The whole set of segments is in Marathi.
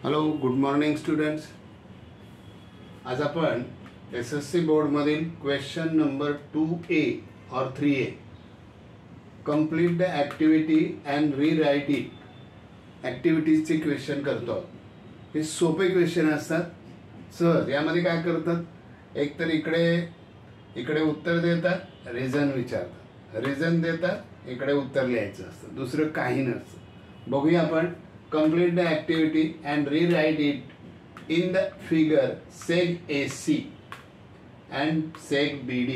Hello, good morning students. आज आपण SSC बोर्ड मधील क्वेश्चन नंबर 2A और 3A complete the activity and rewrite it ॲक्टिव्हिटीजचे क्वेश्चन करतो. हे सोपे क्वेश्चन असतात. सहज यामध्ये काय करतात, एक तर इकडे उत्तर देतात, रिझन विचारतात, रिझन देतात, इकडे उत्तर लिहायचं असतं, दुसरं काही नसतं. बघूया आपण. Complete the activity and rewrite it in the figure. Seg AC and seg BD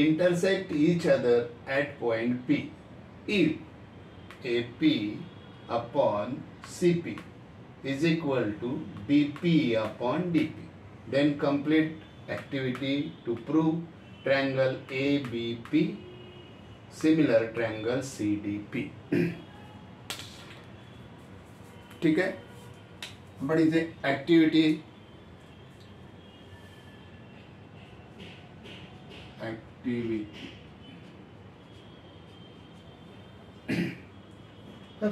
intersect each other at point P. If AP upon CP is equal to BP upon DP, then complete activity to prove triangle ABP similar triangle CDP. ठीक आहे. आपण इथे activity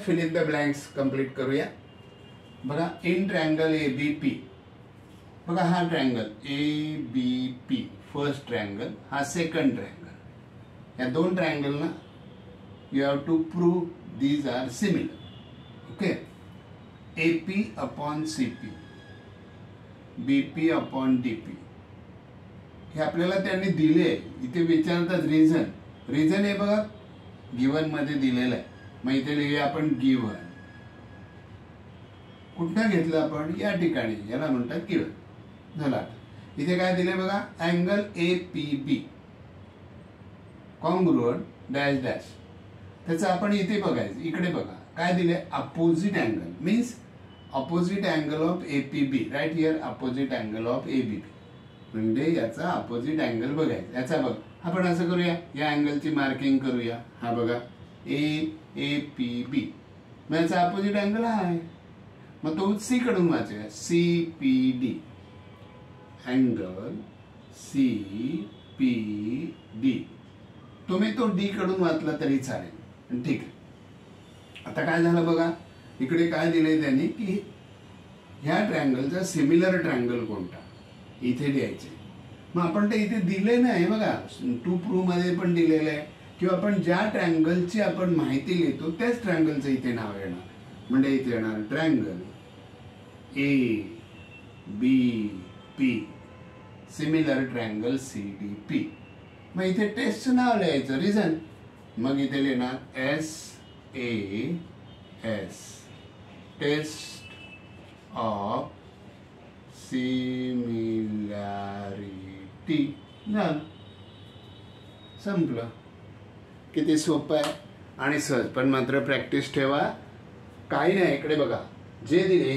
fill in the blanks complete करूया. बघा, इन ट्रायंगल ABP, बघा हा ट्रायंगल ABP फर्स्ट ट्रायंगल, हा सेकंड ट्रायंगल. या दोन ट्रायंगल ना you have to prove these are similar. Okay. AP upon CP, BP upon DP हे आपल्याला त्यांनी दिले. इथे विचारतात रिझन. रिझन हे बघा गिवन मध्ये दिलेलं आहे. मग इथे लिहूया आपण गिवन. कुठं घेतलं आपण? या ठिकाणी. याला म्हणतात गिवन. झाला. इथे काय दिले बघा, angle APB congruent dash dash. त्याचं आपण इथे बघायचं. इकडे बघा काय दिले, opposite angle means opposite angle of APB. Right here opposite angle of ABB म्हणजे याचा अपोजिट अँगल बघायचा. याचा बघ, आपण असं करूया, या अँगलची मार्किंग करूया. हा बघा APB, मग याचा अपोजिट अँगल हा आहे. मग तो C कडून वाचूया, CPD अँगल CPD. तुम्ही तो D कडून वाचला तरी चालेल. ठीक आहे. आता काय झालं बघा, इकडे काय दिलंय त्यांनी की ह्या ट्रायंगलचा सिमिलर ट्रायंगल कोणता इथे द्यायचे. मग आपण ते इथे दिले नाही बघा, टू प्रूव्ह मध्ये पण दिलेलं आहे. किंवा आपण ज्या ट्रायंगलची आपण माहिती लिहितो त्याच ट्रायंगलचं इथे नाव येणार. म्हणजे इथे येणार triangle ABP similar triangle CDP. मग इथे टेस्टचं नाव लिहायचं, रिझन. मग इथे लिहिणार SAS टेस्ट ऑफ सिमिलॅरिटी. झालं, संपलं. किती सोपं आहे आणि सहज. पण मात्र प्रॅक्टिस ठेवा. काही नाही, इकडे बघा, जे दिले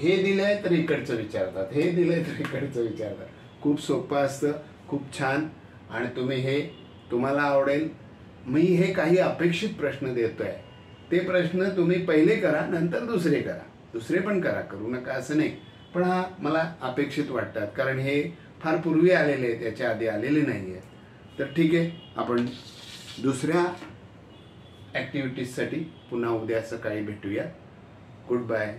हे दिलंय तर इकडचं विचारतात, हे दिलंय तर इकडचं विचारतात. खूप सोपं असतं, खूप छान. आणि तुम्ही हे तुम्हाला आवडेल. मी हे काही अपेक्षित प्रश्न देतोय. ते प्रश्न तुम्ही पहिले करा, नंतर दुसरे करा. दुसरे पण करा, करू नका असं नाही. पण हा मला अपेक्षित वाटतात, कारण हे फार पूर्वी आलेले आहेत, याच्या आधी आलेले नाही आहेत. तर ठीक आहे, आपण दुसऱ्या ॲक्टिव्हिटीजसाठी पुन्हा उद्या सकाळी भेटूया. Good bye.